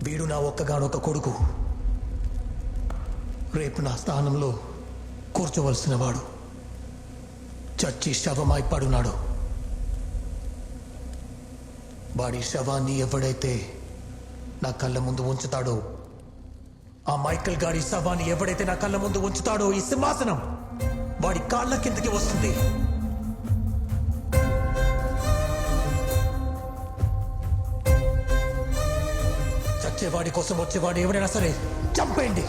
వీడు నా ఒక్కగానొక్క కొడుకు. రేపు నా స్థానంలో కూర్చోవలసిన వాడు చచ్చి శవమై పడున్నాడు. వాడి శవాన్ని ఎవడైతే నా కళ్ళ ముందు ఉంచుతాడో, ఆ మైకల్ గాడి శవాన్ని ఎవడైతే నా కళ్ళ ముందు ఉంచుతాడో, ఈ సింహాసనం వాడి కాళ్ళ కిందకి వస్తుంది. చచ్చేవాడి కోసం వచ్చేవాడు ఎవరైనా సరే చంపేయండి.